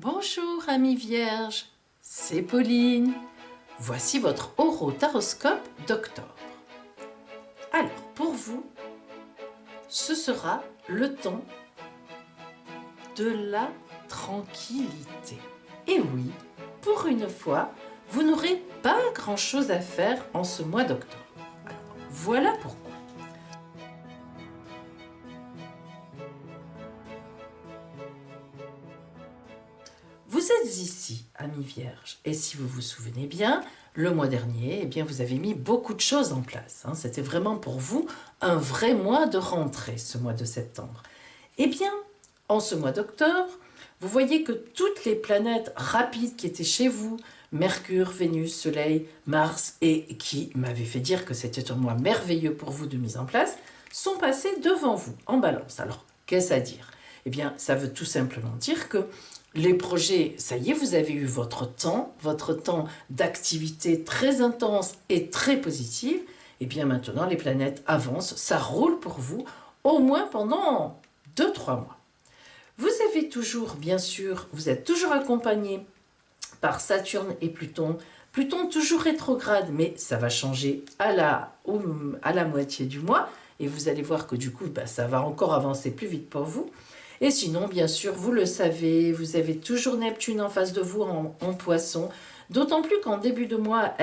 Bonjour amis vierges, c'est Pauline. Voici votre horotaroscope d'octobre. Alors pour vous, ce sera le temps de la tranquillité. Et oui, pour une fois, vous n'aurez pas grand-chose à faire en ce mois d'octobre. Alors, voilà pourquoi. Vous êtes ici, amis vierges, et si vous vous souvenez bien, le mois dernier, vous avez mis beaucoup de choses en place. C'était vraiment pour vous un vrai mois de rentrée, ce mois de septembre. En ce mois d'octobre, vous voyez que toutes les planètes rapides qui étaient chez vous, Mercure, Vénus, Soleil, Mars, et qui m'avaient fait dire que c'était un mois merveilleux pour vous de mise en place, sont passées devant vous, en balance. Alors, qu'est-ce à dire ? Ça veut tout simplement dire que les projets, ça y est, vous avez eu votre temps d'activité très intense et très positive. Maintenant, les planètes avancent, ça roule pour vous, au moins pendant 2-3 mois. Vous avez toujours, bien sûr, vous êtes toujours accompagné par Saturne et Pluton. Pluton toujours rétrograde, mais ça va changer à la moitié du mois. Et vous allez voir que du coup, ça va encore avancer plus vite pour vous. Et sinon, bien sûr, vous le savez, vous avez toujours Neptune en face de vous en Poisson. D'autant plus qu'en début de mois,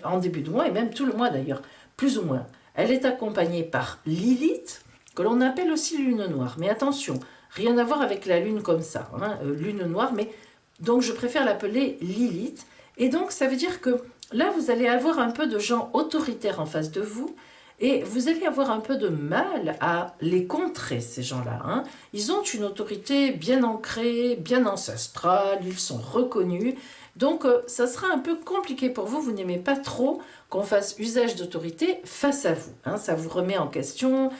en début de mois, et même tout le mois d'ailleurs, plus ou moins, elle est accompagnée par Lilith, que l'on appelle aussi Lune Noire. Mais attention, rien à voir avec la Lune comme ça, Lune Noire, mais donc je préfère l'appeler Lilith. Et donc ça veut dire que là, vous allez avoir un peu de gens autoritaires en face de vous, et vous allez avoir un peu de mal à les contrer, ces gens-là. Ils ont une autorité bien ancrée, bien ancestrale, ils sont reconnus. Donc, ça sera un peu compliqué pour vous. Vous n'aimez pas trop qu'on fasse usage d'autorité face à vous. Ça vous remet en question,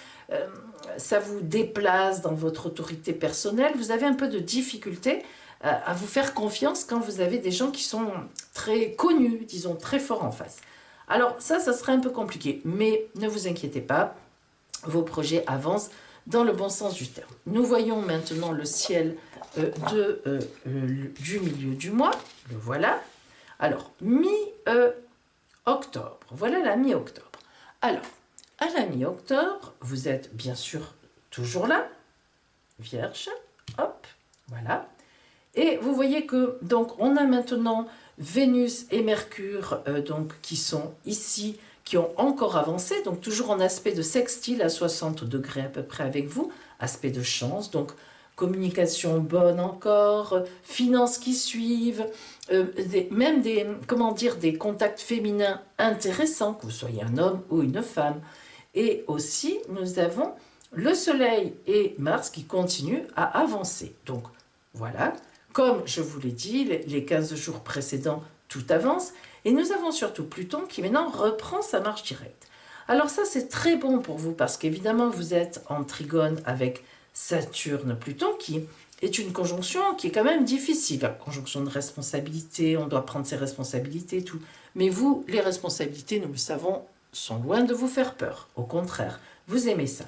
ça vous déplace dans votre autorité personnelle. Vous avez un peu de difficulté à vous faire confiance quand vous avez des gens qui sont très connus, disons, très forts en face. Alors ça serait un peu compliqué, mais ne vous inquiétez pas, vos projets avancent dans le bon sens du terme. Nous voyons maintenant le ciel du milieu du mois, le voilà. Alors, mi-octobre, voilà la mi-octobre. Alors, à la mi-octobre, vous êtes bien sûr toujours là, Vierge, hop, voilà. Et vous voyez que, donc, on a maintenant Vénus et Mercure, qui sont ici, qui ont encore avancé, donc toujours en aspect de sextile à 60 degrés à peu près avec vous, aspect de chance, donc communication bonne encore, finances qui suivent, même des contacts féminins intéressants, que vous soyez un homme ou une femme. Et aussi, nous avons le Soleil et Mars qui continuent à avancer. Donc, voilà. Comme je vous l'ai dit, les 15 jours précédents, tout avance. Et nous avons surtout Pluton qui maintenant reprend sa marche directe. Alors ça, c'est très bon pour vous parce qu'évidemment, vous êtes en trigone avec Saturne-Pluton qui est une conjonction qui est quand même difficile. La conjonction de responsabilité, on doit prendre ses responsabilités, tout. Mais vous, les responsabilités, nous le savons, sont loin de vous faire peur. Au contraire, vous aimez ça.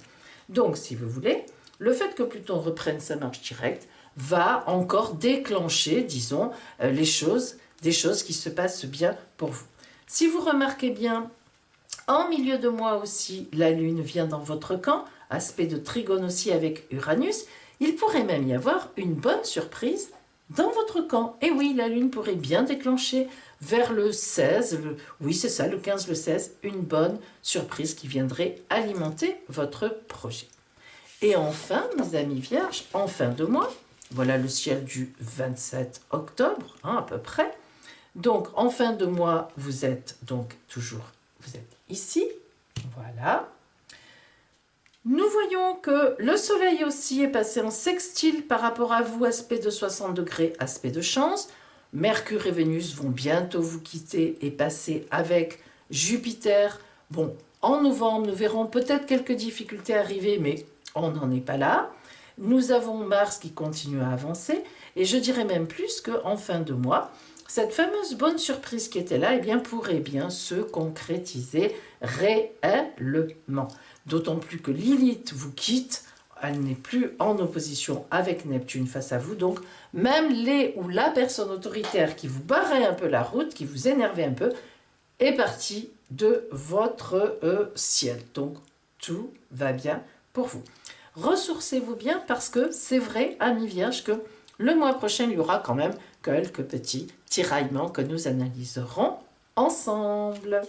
Donc, si vous voulez, le fait que Pluton reprenne sa marche directe va encore déclencher, disons, des choses qui se passent bien pour vous. Si vous remarquez bien, en milieu de mois aussi, la Lune vient dans votre camp, aspect de trigone aussi avec Uranus. Il pourrait même y avoir une bonne surprise dans votre camp. Et oui, la Lune pourrait bien déclencher vers le 16, oui c'est ça, le 15, le 16, une bonne surprise qui viendrait alimenter votre projet. Et enfin, mes amis vierges, en fin de mois, voilà le ciel du 27 octobre, à peu près. Donc, en fin de mois, vous êtes ici, voilà. Nous voyons que le Soleil aussi est passé en sextile par rapport à vous, aspect de 60 degrés, aspect de chance. Mercure et Vénus vont bientôt vous quitter et passer avec Jupiter. Bon, en novembre, nous verrons peut-être quelques difficultés arriver, mais on n'en est pas là. Nous avons Mars qui continue à avancer, et je dirais même plus qu'en fin de mois, cette fameuse bonne surprise qui était là, pourrait bien se concrétiser réellement. D'autant plus que Lilith vous quitte, elle n'est plus en opposition avec Neptune face à vous. Donc, même les ou la personne autoritaire qui vous barrait un peu la route, qui vous énervait un peu, est partie de votre ciel. Donc, tout va bien pour vous. Ressourcez-vous bien parce que c'est vrai, amis vierges, que le mois prochain, il y aura quand même quelques petits tiraillements que nous analyserons ensemble.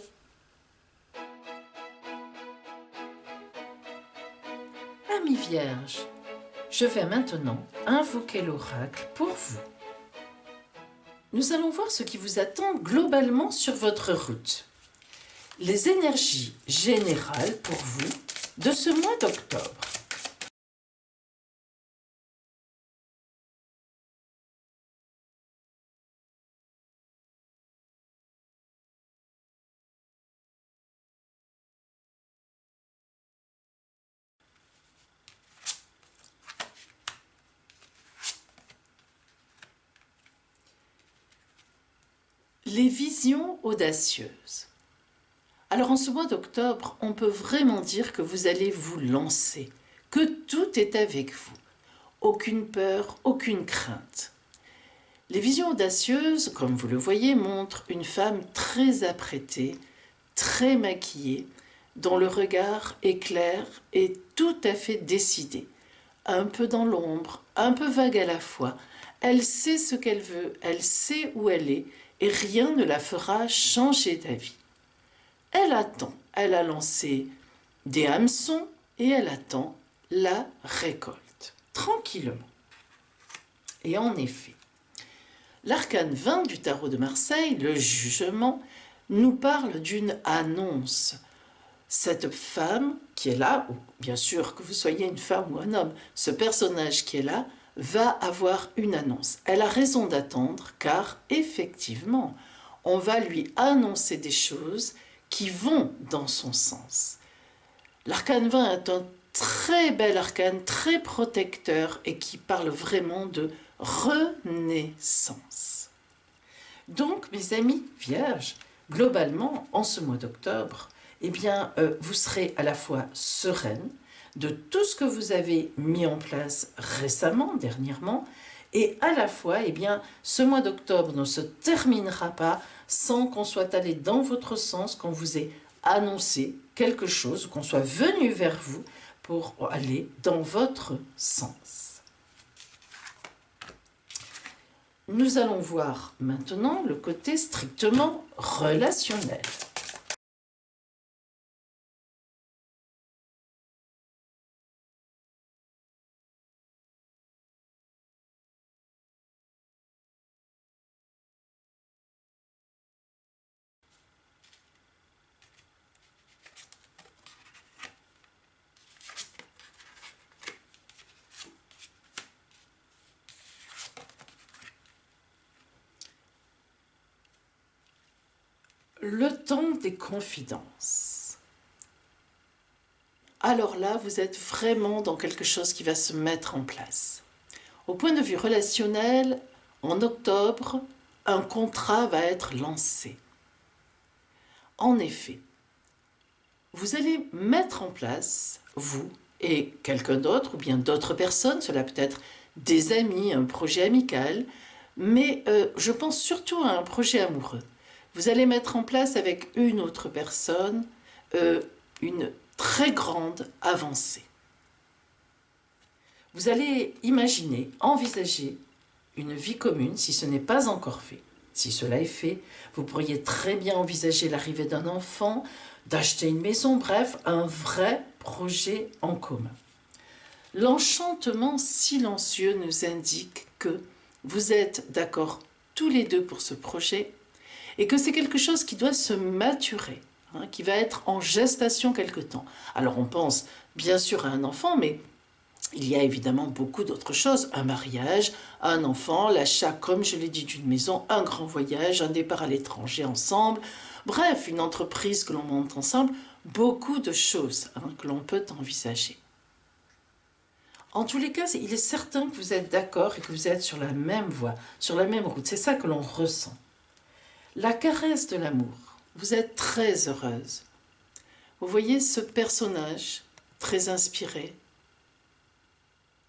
Amis vierges, je vais maintenant invoquer l'oracle pour vous. Nous allons voir ce qui vous attend globalement sur votre route. Les énergies générales pour vous de ce mois d'octobre. Les visions audacieuses. Alors en ce mois d'octobre, on peut vraiment dire que vous allez vous lancer, que tout est avec vous. Aucune peur, aucune crainte. Les visions audacieuses, comme vous le voyez, montrent une femme très apprêtée, très maquillée, dont le regard est clair et tout à fait décidé. Un peu dans l'ombre, un peu vague à la fois. Elle sait ce qu'elle veut, elle sait où elle est, et rien ne la fera changer d'avis. Elle attend, elle a lancé des hameçons et elle attend la récolte, tranquillement. Et en effet, l'arcane 20 du tarot de Marseille, le jugement, nous parle d'une annonce. Cette femme qui est là, ou bien sûr que vous soyez une femme ou un homme, ce personnage qui est là, va avoir une annonce. Elle a raison d'attendre car effectivement, on va lui annoncer des choses qui vont dans son sens. L'arcane 20 est un très bel arcane, très protecteur et qui parle vraiment de renaissance. Donc, mes amis vierges, globalement, en ce mois d'octobre, eh bien, vous serez à la fois sereine de tout ce que vous avez mis en place récemment, dernièrement, et à la fois, eh bien, ce mois d'octobre ne se terminera pas sans qu'on soit allé dans votre sens, qu'on vous ait annoncé quelque chose, qu'on soit venu vers vous pour aller dans votre sens. Nous allons voir maintenant le côté strictement relationnel. Le temps des confidences. Alors là, vous êtes vraiment dans quelque chose qui va se mettre en place. Au point de vue relationnel, en octobre, un contrat va être lancé. En effet, vous allez mettre en place, vous et quelqu'un d'autre, ou bien d'autres personnes, cela peut être des amis, un projet amical, mais je pense surtout à un projet amoureux. Vous allez mettre en place avec une autre personne une très grande avancée. Vous allez imaginer, envisager une vie commune si ce n'est pas encore fait. Si cela est fait, vous pourriez très bien envisager l'arrivée d'un enfant, d'acheter une maison, bref, un vrai projet en commun. L'enchantement silencieux nous indique que vous êtes d'accord tous les deux pour ce projet et que c'est quelque chose qui doit se maturer, qui va être en gestation quelque temps. Alors on pense bien sûr à un enfant, mais il y a évidemment beaucoup d'autres choses, un mariage, un enfant, l'achat, comme je l'ai dit, d'une maison, un grand voyage, un départ à l'étranger ensemble, bref, une entreprise que l'on monte ensemble, beaucoup de choses que l'on peut envisager. En tous les cas, il est certain que vous êtes d'accord et que vous êtes sur la même voie, sur la même route, c'est ça que l'on ressent. La caresse de l'amour, vous êtes très heureuse. Vous voyez ce personnage très inspiré,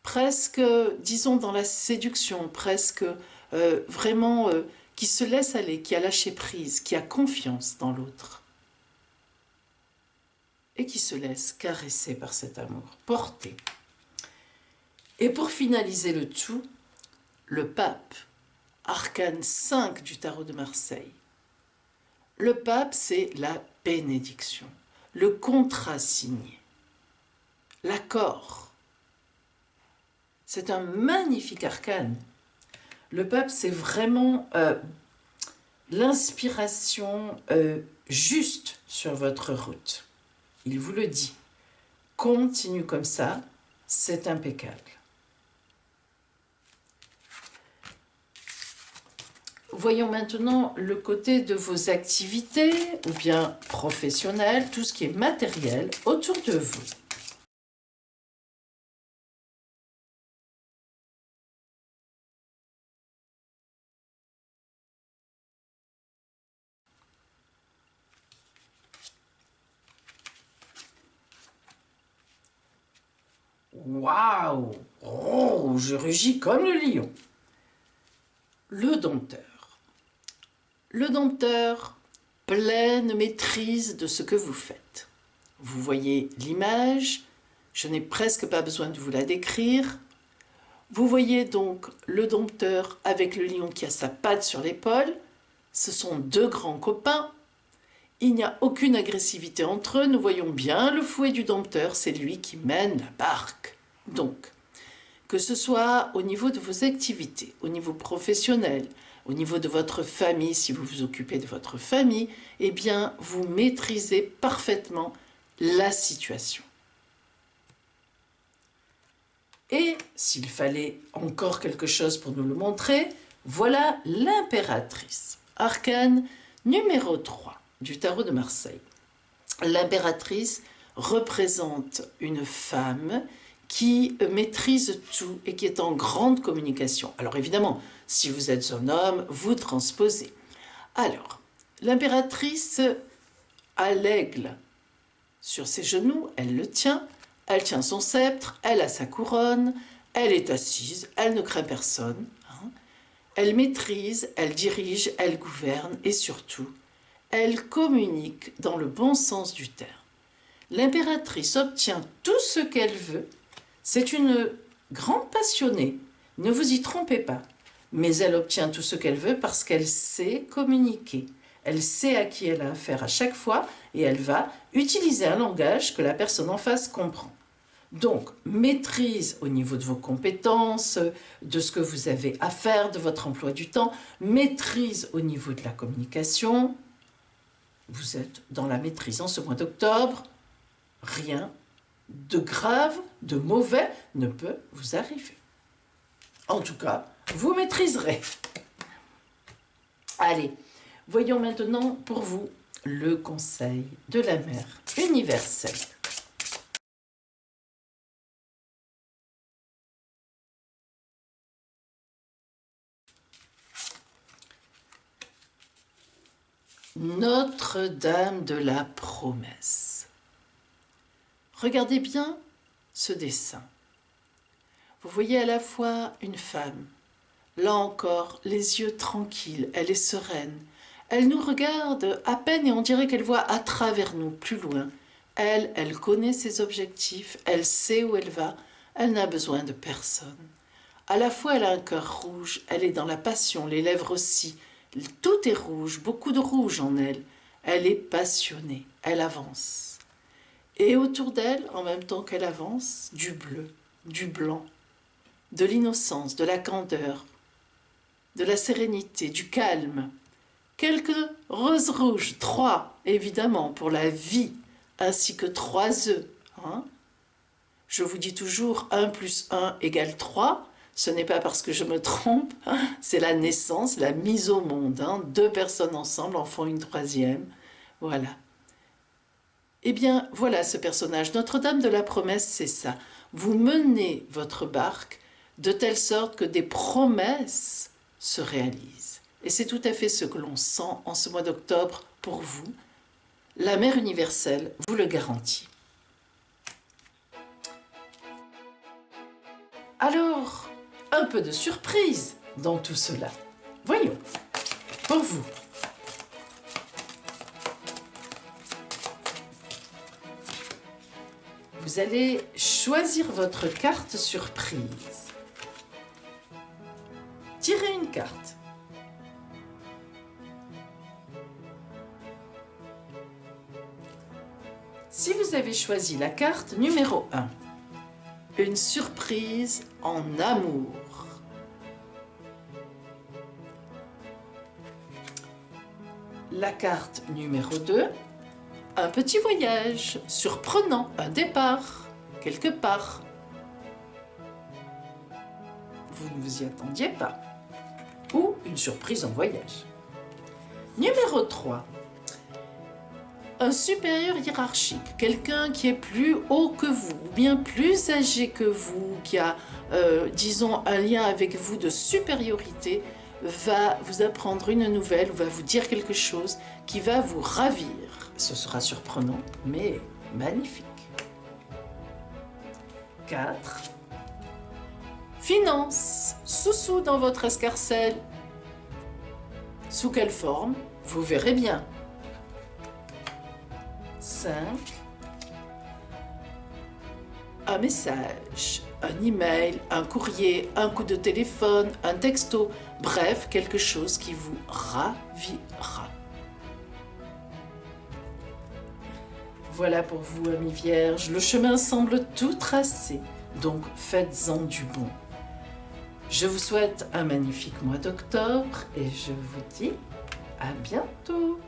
presque, disons, dans la séduction, presque vraiment qui se laisse aller, qui a lâché prise, qui a confiance dans l'autre et qui se laisse caresser par cet amour, porter. Et pour finaliser le tout, le pape, arcane 5 du tarot de Marseille. Le pape, c'est la bénédiction, le contrat signé, l'accord. C'est un magnifique arcane. Le pape, c'est vraiment l'inspiration juste sur votre route. Il vous le dit. Continue comme ça, c'est impeccable. Voyons maintenant le côté de vos activités, ou bien professionnelles, tout ce qui est matériel autour de vous. Waouh! Oh, je rugis comme le lion. Le dompteur. Le dompteur, pleine maîtrise de ce que vous faites. Vous voyez l'image, je n'ai presque pas besoin de vous la décrire. Vous voyez donc le dompteur avec le lion qui a sa patte sur l'épaule. Ce sont deux grands copains. Il n'y a aucune agressivité entre eux. Nous voyons bien le fouet du dompteur, c'est lui qui mène la barque. Donc, que ce soit au niveau de vos activités, au niveau professionnel, au niveau de votre famille, si vous vous occupez de votre famille, eh bien, vous maîtrisez parfaitement la situation. Et s'il fallait encore quelque chose pour nous le montrer, voilà l'impératrice, arcane numéro 3 du tarot de Marseille. L'impératrice représente une femme qui maîtrise tout et qui est en grande communication. Alors évidemment, si vous êtes un homme, vous transposez. Alors, l'impératrice a l'aigle sur ses genoux, elle le tient, elle tient son sceptre, elle a sa couronne, elle est assise, elle ne craint personne. Elle maîtrise, elle dirige, elle gouverne et surtout, elle communique dans le bon sens du terme. L'impératrice obtient tout ce qu'elle veut. C'est une grande passionnée, ne vous y trompez pas, mais elle obtient tout ce qu'elle veut parce qu'elle sait communiquer. Elle sait à qui elle a affaire à chaque fois et elle va utiliser un langage que la personne en face comprend. Donc, maîtrise au niveau de vos compétences, de ce que vous avez à faire, de votre emploi du temps, maîtrise au niveau de la communication. Vous êtes dans la maîtrise en ce mois d'octobre. Rien de grave, de mauvais ne peut vous arriver. En tout cas, vous maîtriserez. Allez, voyons maintenant pour vous le conseil de la mère universelle. Notre-Dame de la Promesse. Regardez bien ce dessin. Vous voyez à la fois une femme, là encore, les yeux tranquilles, elle est sereine. Elle nous regarde à peine et on dirait qu'elle voit à travers nous, plus loin. Elle connaît ses objectifs, elle sait où elle va, elle n'a besoin de personne. À la fois, elle a un cœur rouge, elle est dans la passion, les lèvres aussi. Tout est rouge, beaucoup de rouge en elle. Elle est passionnée, elle avance. Et autour d'elle, en même temps qu'elle avance, du bleu, du blanc, de l'innocence, de la candeur, de la sérénité, du calme. Quelques roses rouges, 3 évidemment pour la vie, ainsi que 3 œufs. Je vous dis toujours 1 plus 1 égale 3. Ce n'est pas parce que je me trompe, c'est la naissance, la mise au monde. 2 personnes ensemble en font une 3e. Voilà. Eh bien, voilà ce personnage. Notre-Dame de la Promesse, c'est ça. Vous menez votre barque de telle sorte que des promesses se réalisent. Et c'est tout à fait ce que l'on sent en ce mois d'octobre pour vous. La Mère universelle vous le garantit. Alors, un peu de surprise dans tout cela. Voyons, pour vous. Vous allez choisir votre carte surprise. Tirez une carte. Si vous avez choisi la carte numéro 1, une surprise en amour. La carte numéro 2, un petit voyage surprenant, un départ, quelque part. Vous ne vous y attendiez pas. Ou une surprise en voyage. Numéro 3, un supérieur hiérarchique, quelqu'un qui est plus haut que vous, ou bien plus âgé que vous, qui a, disons, un lien avec vous de supériorité, va vous apprendre une nouvelle ou va vous dire quelque chose qui va vous ravir. Ce sera surprenant, mais magnifique. 4. Finance, sous dans votre escarcelle. Sous quelle forme? Vous verrez bien. 5. Un message, un email, un courrier, un coup de téléphone, un texto, bref, quelque chose qui vous ravira. Voilà pour vous, amis vierges, le chemin semble tout tracé, donc faites-en du bon. Je vous souhaite un magnifique mois d'octobre et je vous dis à bientôt.